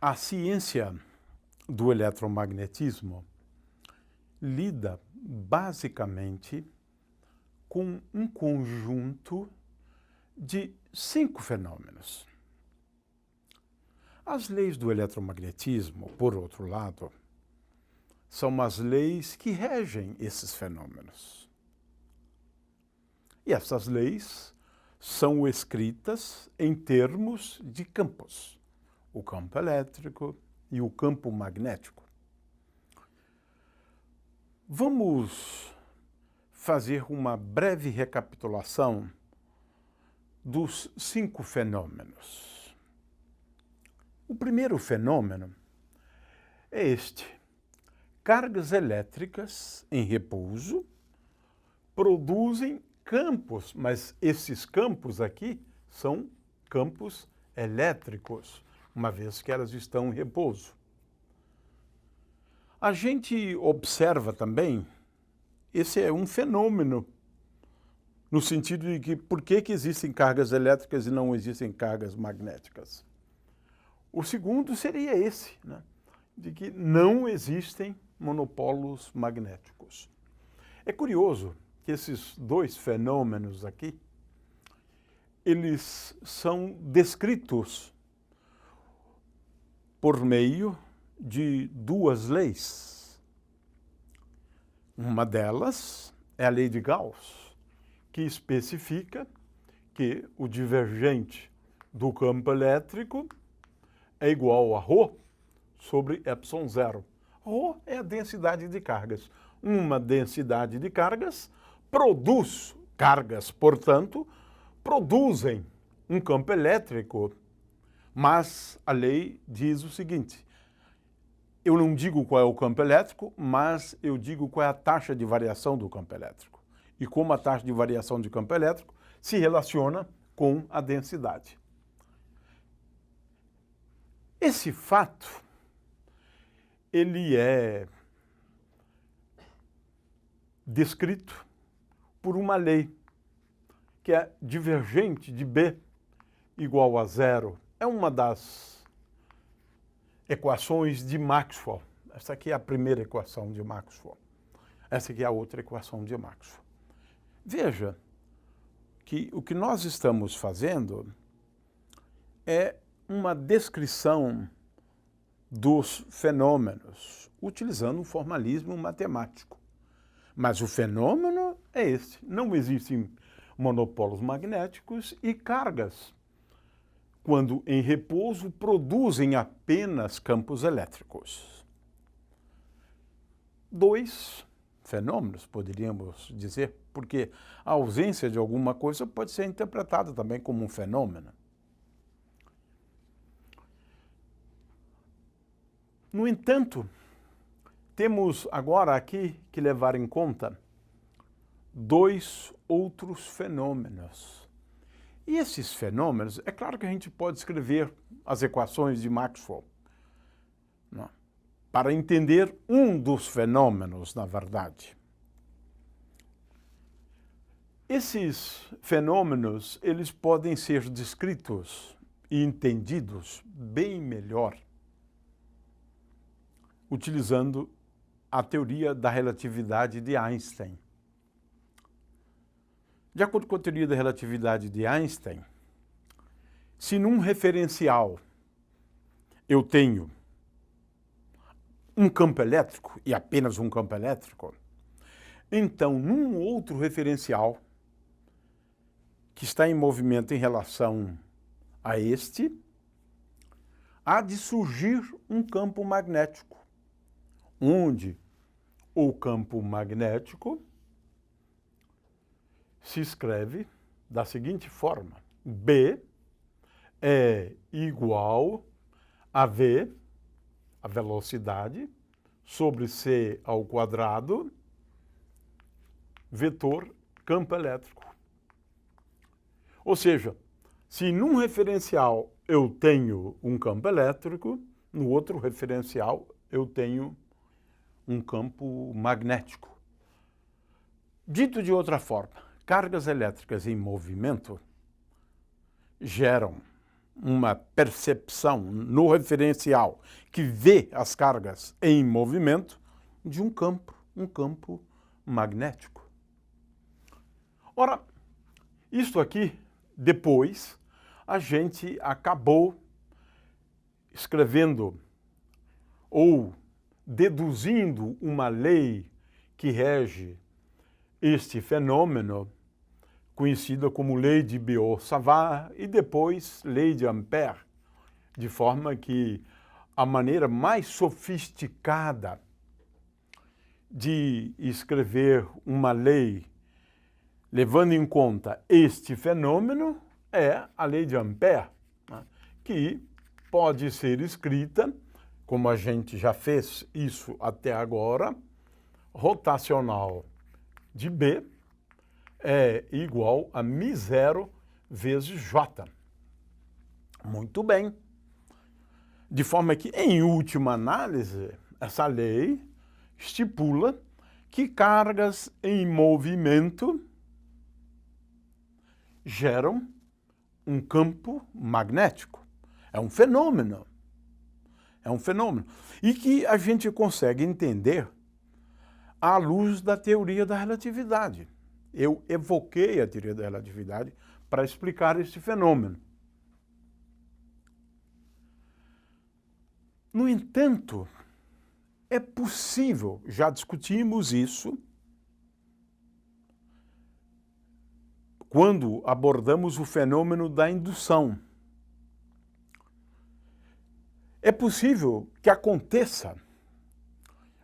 A ciência do eletromagnetismo lida basicamente com um conjunto de 5 fenômenos. As leis do eletromagnetismo, por outro lado, são as leis que regem esses fenômenos. E essas leis são escritas em termos de campos, o campo elétrico e o campo magnético. Vamos fazer uma breve recapitulação dos 5 fenômenos. O primeiro fenômeno é este: cargas elétricas em repouso produzem campos, mas esses campos aqui são campos elétricos, uma vez que elas estão em repouso. A gente observa também, esse é um fenômeno, no sentido de que por que existem cargas elétricas e não existem cargas magnéticas. O segundo seria esse, né? De que não existem monopolos magnéticos. É curioso que esses 2 fenômenos aqui, eles são descritos por meio de 2 leis. Uma delas é a lei de Gauss, que especifica que o divergente do campo elétrico é igual a ρ sobre ε0. ρ é a densidade de cargas. Uma densidade de cargas produz cargas, portanto, produzem um campo elétrico. Mas a lei diz o seguinte: eu não digo qual é o campo elétrico, mas eu digo qual é a taxa de variação do campo elétrico. E como a taxa de variação do campo elétrico se relaciona com a densidade. Esse fato, ele é descrito por uma lei, que é divergente de B igual a 0. É uma das equações de Maxwell. Essa aqui é a primeira equação de Maxwell. Essa aqui é a outra equação de Maxwell. Veja que o que nós estamos fazendo é uma descrição dos fenômenos, utilizando um formalismo matemático. Mas o fenômeno é esse. Não existem monopolos magnéticos e cargas, quando em repouso, produzem apenas campos elétricos. 2 fenômenos, poderíamos dizer, porque a ausência de alguma coisa pode ser interpretada também como um fenômeno. No entanto, temos agora aqui que levar em conta 2 outros fenômenos. E esses fenômenos, é claro que a gente pode escrever as equações de Maxwell, não, para entender um dos fenômenos, na verdade. Esses fenômenos, eles podem ser descritos e entendidos bem melhor utilizando a teoria da relatividade de Einstein. De acordo com a teoria da relatividade de Einstein, se num referencial eu tenho um campo elétrico, e apenas um campo elétrico, então num outro referencial que está em movimento em relação a este, há de surgir um campo magnético, onde o campo magnético se escreve da seguinte forma: B é igual a V, a velocidade, sobre C ao quadrado, vetor campo elétrico. Ou seja, se num referencial eu tenho um campo elétrico, no outro referencial eu tenho um campo magnético. Dito de outra forma, cargas elétricas em movimento geram uma percepção no referencial que vê as cargas em movimento de um campo magnético. Ora, isto aqui, depois, a gente acabou escrevendo ou deduzindo uma lei que rege este fenômeno, conhecida como lei de Biot-Savart e depois lei de Ampère, de forma que a maneira mais sofisticada de escrever uma lei levando em conta este fenômeno é a lei de Ampère, né, que pode ser escrita, como a gente já fez isso até agora, rotacional de B é igual a μ0 vezes J. Muito bem. De forma que, em última análise, essa lei estipula que cargas em movimento geram um campo magnético. É um fenômeno. É um fenômeno. E que a gente consegue entender à luz da teoria da relatividade. Eu evoquei a teoria da relatividade para explicar este fenômeno. No entanto, é possível, já discutimos isso, quando abordamos o fenômeno da indução. É possível que aconteça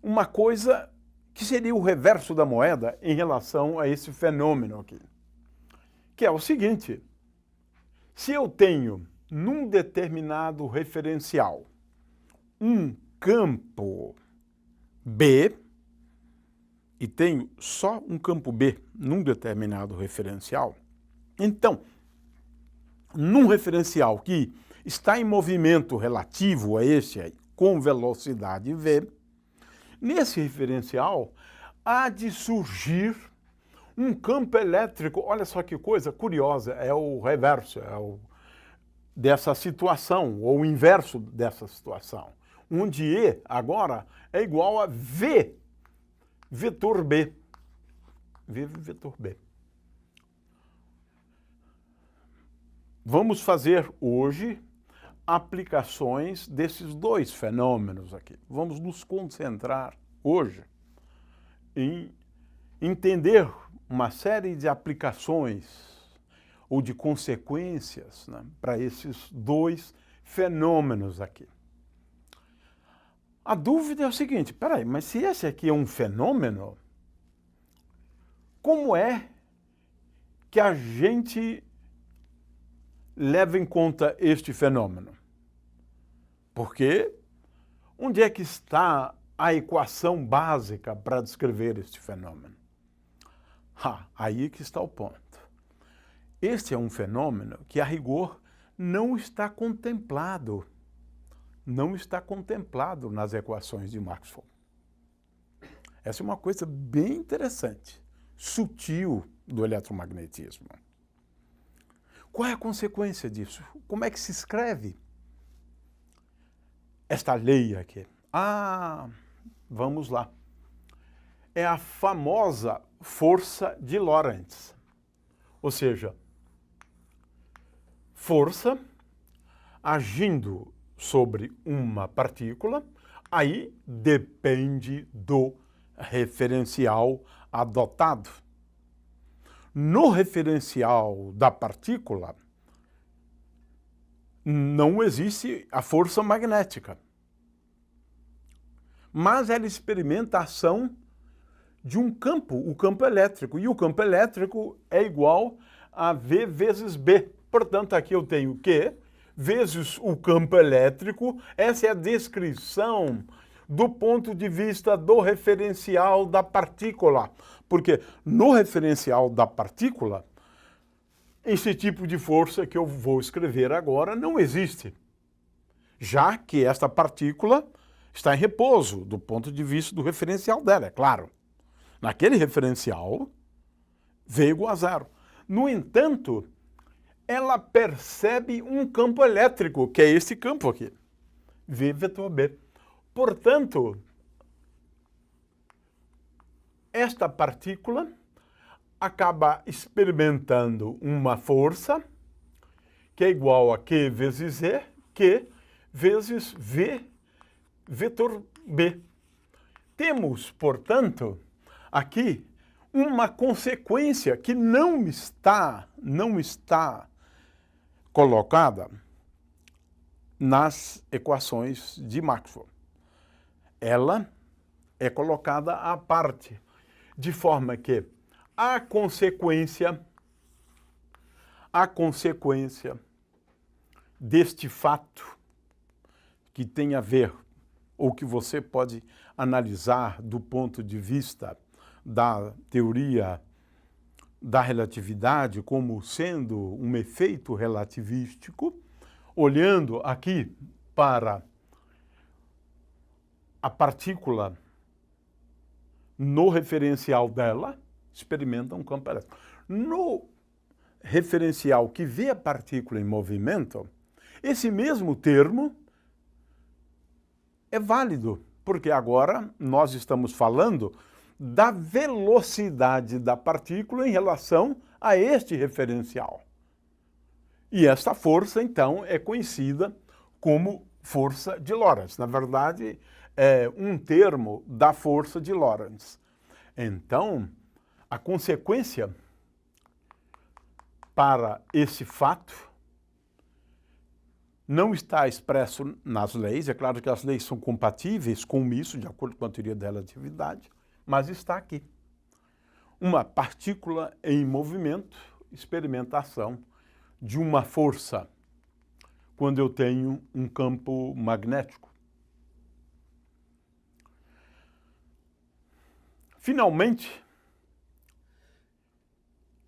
uma coisa que seria o reverso da moeda em relação a esse fenômeno aqui, que é o seguinte: se eu tenho num determinado referencial um campo B, e tenho só um campo B num determinado referencial, então, num referencial que está em movimento relativo a este aí, com velocidade v, nesse referencial há de surgir um campo elétrico. Olha só que coisa curiosa, é o reverso, dessa situação, ou o inverso dessa situação, onde E agora é igual a V vetor B. V vetor B. Vamos fazer hoje aplicações desses dois fenômenos aqui. Vamos nos concentrar hoje em entender uma série de aplicações ou de consequências, né, para esses dois fenômenos aqui. A dúvida é o seguinte: peraí, mas se esse aqui é um fenômeno, como é que a gente leva em conta este fenômeno? Porque onde é que está a equação básica para descrever este fenômeno? Aí que está o ponto. Este é um fenômeno que, a rigor, não está contemplado nas equações de Maxwell. Essa é uma coisa bem interessante, sutil do eletromagnetismo. Qual é a consequência disso? Como é que se escreve esta lei aqui? Vamos lá. É a famosa força de Lorentz. Ou seja, força agindo sobre uma partícula, aí depende do referencial adotado. No referencial da partícula, não existe a força magnética, mas ela experimenta a ação de um campo, o campo elétrico, e o campo elétrico é igual a V vezes B. Portanto, aqui eu tenho Q vezes o campo elétrico. Essa é a descrição do ponto de vista do referencial da partícula. Porque no referencial da partícula, esse tipo de força que eu vou escrever agora não existe, já que esta partícula está em repouso do ponto de vista do referencial dela, é claro. Naquele referencial, V igual a zero. No entanto, ela percebe um campo elétrico, que é esse campo aqui, V vetor B. Portanto, esta partícula acaba experimentando uma força que é igual a Q vezes Z, Q vezes V vetor B. Temos, portanto, aqui uma consequência que não está colocada nas equações de Maxwell. Ela é colocada à parte, de forma que a consequência deste fato que tem a ver, ou que você pode analisar do ponto de vista da teoria da relatividade como sendo um efeito relativístico, olhando aqui para a partícula no referencial dela, experimenta um campo elétrico. No referencial que vê a partícula em movimento, esse mesmo termo é válido, porque agora nós estamos falando da velocidade da partícula em relação a este referencial. E esta força, então, é conhecida como força de Lorentz. Na verdade, é um termo da força de Lorentz. Então, a consequência para esse fato não está expresso nas leis. É claro que as leis são compatíveis com isso, de acordo com a teoria da relatividade, mas está aqui. Uma partícula em movimento, experimentação de uma força quando eu tenho um campo magnético. Finalmente,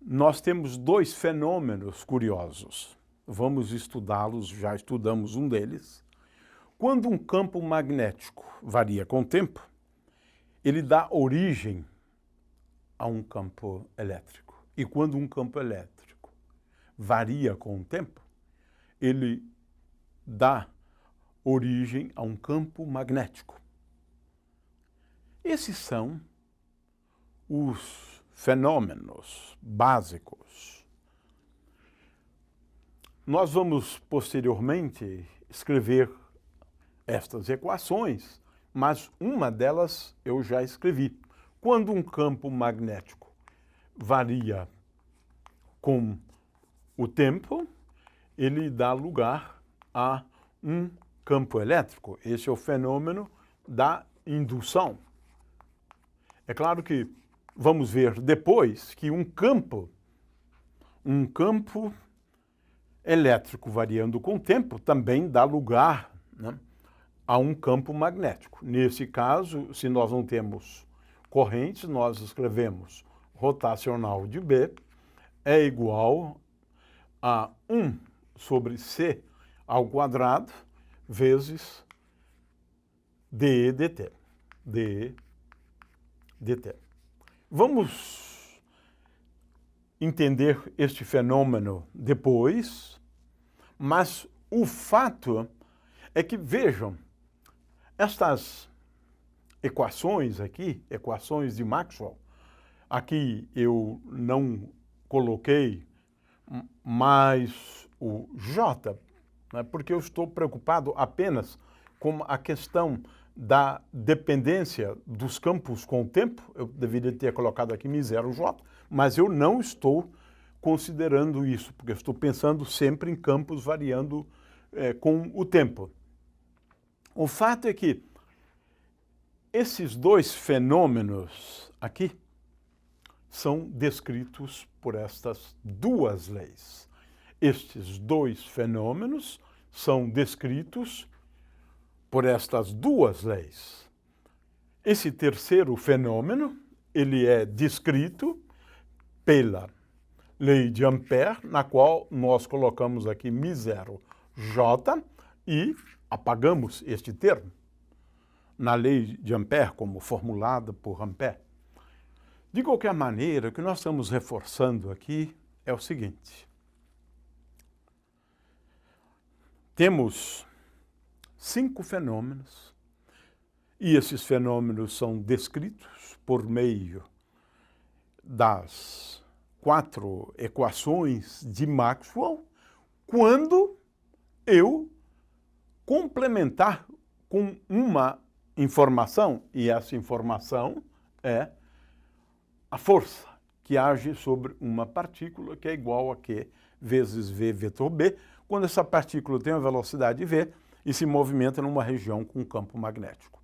nós temos dois fenômenos curiosos. Vamos estudá-los, já estudamos um deles. Quando um campo magnético varia com o tempo, ele dá origem a um campo elétrico. E quando um campo elétrico varia com o tempo, ele dá origem a um campo magnético. Esses são os fenômenos básicos. Nós vamos posteriormente escrever estas equações, mas uma delas eu já escrevi. Quando um campo magnético varia com o tempo, ele dá lugar a um campo elétrico. Esse é o fenômeno da indução. É claro que vamos ver depois que um campo elétrico variando com o tempo também dá lugar, né, a um campo magnético. Nesse caso, se nós não temos correntes, nós escrevemos rotacional de B é igual a 1 sobre C ao quadrado vezes dE dt. dE dt. Vamos entender este fenômeno depois, mas o fato é que, vejam, estas equações aqui, equações de Maxwell, aqui eu não coloquei mais o J, né, porque eu estou preocupado apenas com a questão da dependência dos campos com o tempo. Eu deveria ter colocado aqui μ0J, mas eu não estou considerando isso, porque eu estou pensando sempre em campos variando com o tempo. O fato é que esses dois fenômenos aqui são descritos por estas duas leis. Estes dois fenômenos são descritos por estas duas leis. Esse terceiro fenômeno, ele é descrito pela lei de Ampère, na qual nós colocamos aqui μ0J e apagamos este termo na lei de Ampère, como formulada por Ampère. De qualquer maneira, o que nós estamos reforçando aqui é o seguinte: temos 5 fenômenos, e esses fenômenos são descritos por meio das 4 equações de Maxwell, quando eu complementar com uma informação, e essa informação é a força que age sobre uma partícula, que é igual a Q vezes V vetor B, quando essa partícula tem a velocidade V e se movimenta numa região com campo magnético.